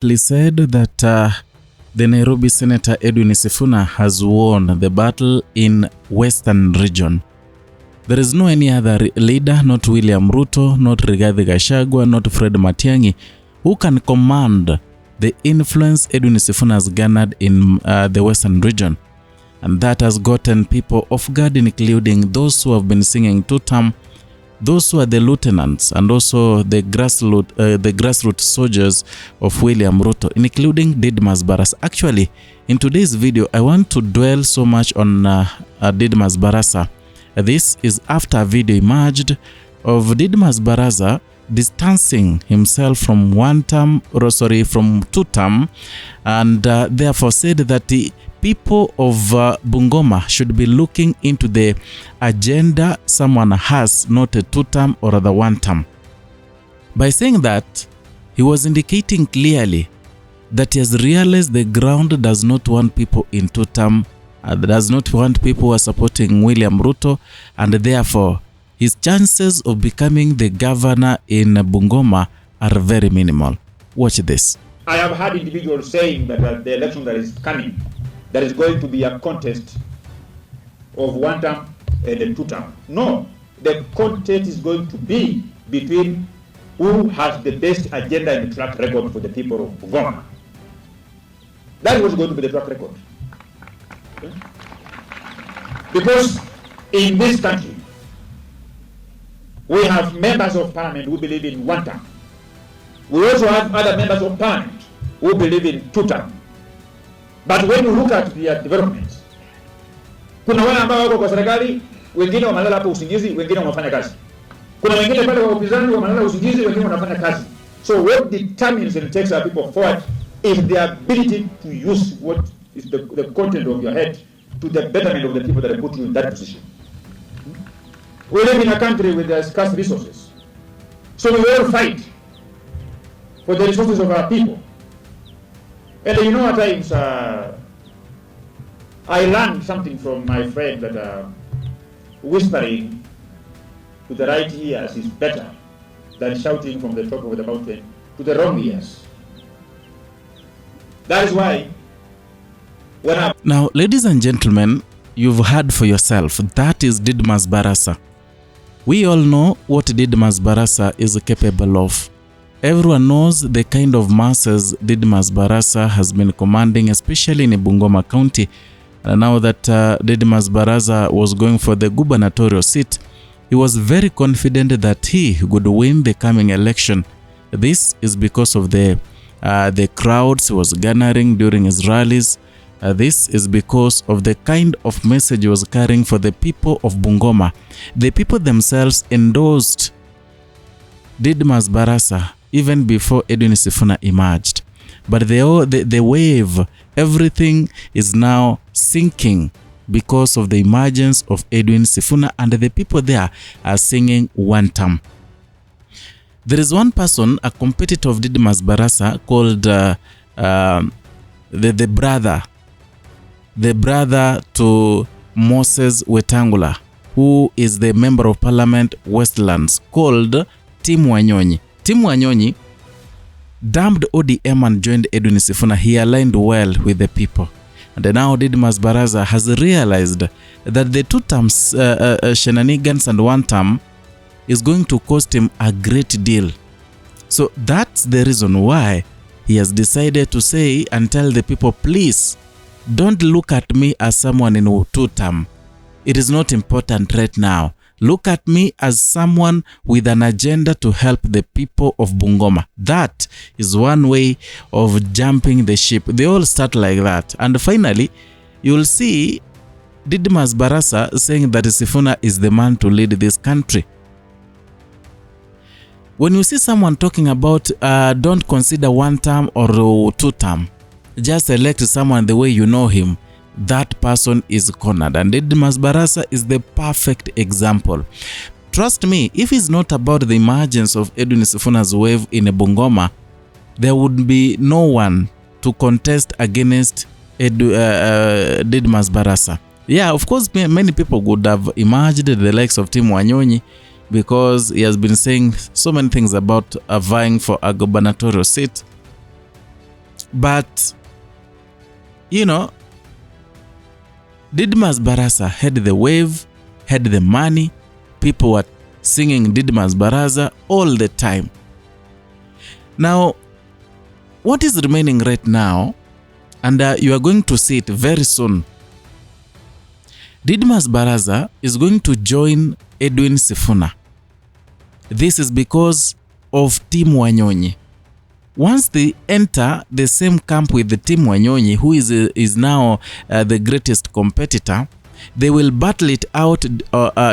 said that the Nairobi Senator Edwin Sifuna has won the battle in Western region. There is no any other leader, not William Ruto, not Rigathi Gachagua, not Fred Matiang'i, who can command the influence Edwin Sifuna has garnered in the Western region. And that has gotten people off guard, including those who have been singing two-term, those who are the lieutenants, and also the grassroots soldiers of William Ruto, including Didmus Barasa. Actually, in today's video, I want to dwell so much on Didmus Barasa. This is after a video emerged of Didmus Barasa distancing himself from from two-term, and therefore said that the people of Bungoma should be looking into the agenda someone has, not a two-term or the one-term. By saying that, he was indicating clearly that he has realized the ground does not want people in two-term, does not want people who are supporting William Ruto, and therefore his chances of becoming the governor in Bungoma are very minimal. Watch this. I have heard individuals saying that the election that is coming, there is going to be a contest of one term and a two term. No, the contest is going to be between who has the best agenda and track record for the people of Bungoma. That was going to be the track record. Okay? Because in this country, we have members of parliament who believe in one term. We also have other members of parliament who believe in two term. But when you look at the developments, kuna wale ambao wako kwa serikali, wengine wamelala hapo usingizi, wengine wanafanya kazi. Kuna wengine pale wa upinzani wamelala usingizi, wengine wanafanya kazi. So what determines and takes our people forward is the ability to use what is the content of your head to the betterment of the people that put you in that position. We live in a country with scarce resources. So we all fight for the resources of our people. And you know, at times, I learned something from my friend that whispering to the right ears is better than shouting from the top of the mountain to the wrong ears. That is why Now, ladies and gentlemen, you've heard for yourself. That is Didmus Barasa. We all know what Didmus Barasa is capable of. Everyone knows the kind of masses Didmus Barasa has been commanding, especially in Bungoma County. Now that Didmus Barasa was going for the gubernatorial seat, he was very confident that he would win the coming election. This is because of the crowds he was garnering during his rallies. This is because of the kind of message he was carrying for the people of Bungoma. The people themselves endorsed Didmus Barasa even before Edwin Sifuna emerged. But the wave, everything is now sinking because of the emergence of Edwin Sifuna, and the people there are singing one term. There is one person, a competitor of Didmus Barasa, called the brother to Moses Wetangula, who is the member of parliament Westlands, called Tim Wanyonyi. Tim Wanyonyi dumped ODM and joined Edwin Sifuna. He aligned well with the people. And now Didmus Barasa has realized that the two terms shenanigans and one term is going to cost him a great deal. So that's the reason why he has decided to say and tell the people, please, don't look at me as someone in two term. It is not important right now. Look at me as someone with an agenda to help the people of Bungoma. That is one way of jumping the ship. They all start like that. And finally, you'll see Didmus Barasa saying that Sifuna is the man to lead this country. When you see someone talking about don't consider one term or two term, just elect someone the way you know him, that person is cornered. And Didmus Barasa is the perfect example. Trust me, if it's not about the emergence of Edwin Sifuna's wave in Bungoma, there would be no one to contest against Didmus Barasa. Yeah, of course, many people would have emerged, the likes of Tim Wanyonyi, because he has been saying so many things about vying for a gubernatorial seat. But, you know, Didmus Barasa had the wave, had the money. People were singing Didmus Barasa all the time. Now, what is remaining right now, and you are going to see it very soon, Didmus Barasa is going to join Edwin Sifuna. This is because of Team Wanyonyi. Once they enter the same camp with the Team Wanyonyi, who is now the greatest competitor, they will battle it out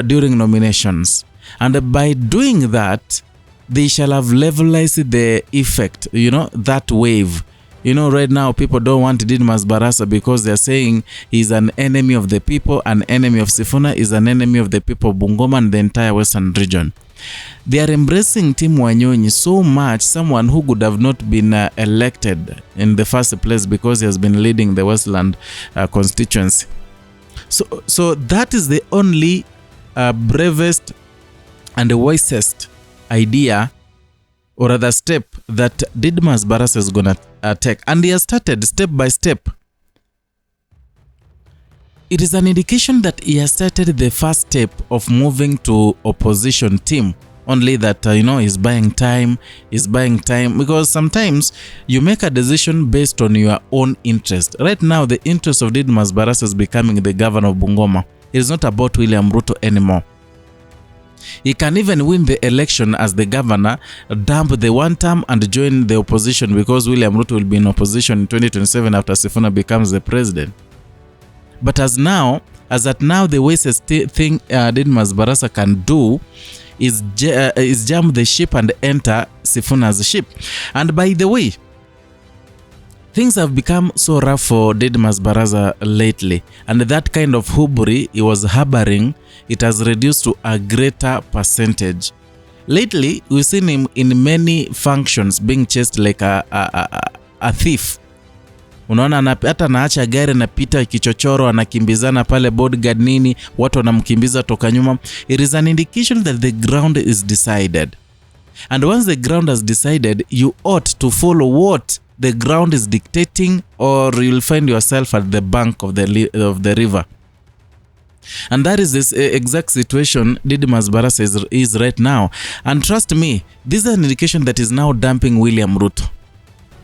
during nominations. And by doing that, they shall have levelized the effect, you know, that wave. You know, right now, people don't want Didmus Barasa because they're saying he's an enemy of the people, an enemy of Sifuna, is an enemy of the people of Bungoma and the entire Western region. They are embracing Team Wanyonyi so much, someone who could have not been elected in the first place because he has been leading the Westland constituency. So that is the only bravest and the wisest idea, or rather step, that Didmus Barasa is going to take. And he has started step by step. It is an indication that he has started the first step of moving to opposition team. Only that, you know, he's buying time, because sometimes you make a decision based on your own interest. Right now, the interest of Didmus Barasa is becoming the governor of Bungoma. It is not about William Ruto anymore. He can even win the election as the governor, dump the one term and join the opposition, because William Ruto will be in opposition in 2027 after Sifuna becomes the president. But as at now, the wisest thing Didmus Barasa can do is jump the ship and enter Sifuna's ship. And by the way, things have become so rough for Didmus Barasa lately, and that kind of hubris he was harboring, it has reduced to a greater percentage. Lately, we've seen him in many functions being chased like a thief. Unaona, hata naacha gari napita kichochoro, anakimbizana pale bodyguard nini, watu wanamkimbiza toka nyuma. It is an indication that the ground is decided. And once the ground has decided, you ought to follow what the ground is dictating, or you'll find yourself at the bank of the river. And that is this exact situation Didmus Barasa is right now. And trust me, this is an indication that is now dumping William Ruto.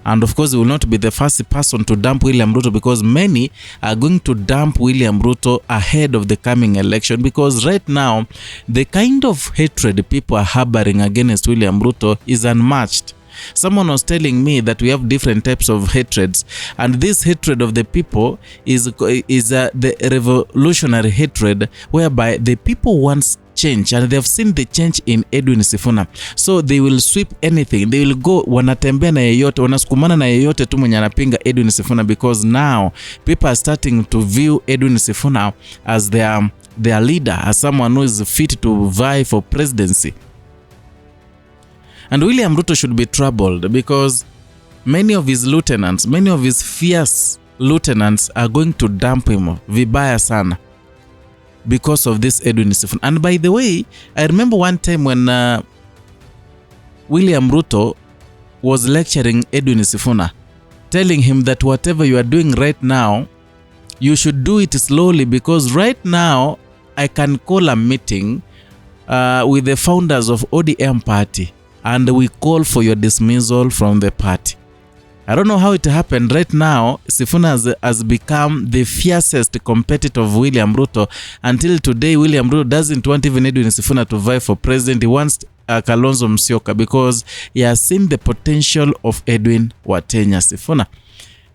And of course, he will not be the first person to dump William Ruto, because many are going to dump William Ruto ahead of the coming election, because right now, the kind of hatred people are harboring against William Ruto is unmatched. Someone was telling me that we have different types of hatreds, and this hatred of the people is the revolutionary hatred, whereby the people want change, and they have seen the change in Edwin Sifuna, so they will sweep anything. They will go, wanatembea na yeyote, wanasukumana na yeyote tu mwenye anapinga Edwin Sifuna, because now people are starting to view Edwin Sifuna as their leader, as someone who is fit to vie for presidency. And William Ruto should be troubled, because many of his lieutenants, many of his fierce lieutenants are going to dump him vibaya sana because of this Edwin Sifuna. And by the way, I remember one time when William Ruto was lecturing Edwin Sifuna, telling him that whatever you are doing right now, you should do it slowly, because right now I can call a meeting with the founders of ODM party, and we call for your dismissal from the party. I don't know how it happened. Right now, Sifuna has become the fiercest competitor of William Ruto. Until today, William Ruto doesn't want even Edwin Sifuna to vie for president. He wants Kalonzo Musyoka, because he has seen the potential of Edwin Watenya Sifuna.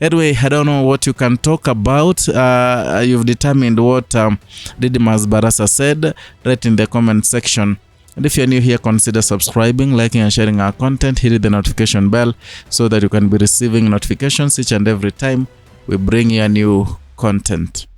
Anyway, I don't know what you can talk about. You've determined what Didmus Barasa said. Write in the comment section. And if you're new here, consider subscribing, liking and sharing our content. Hit the notification bell so that you can be receiving notifications each and every time we bring you a new content.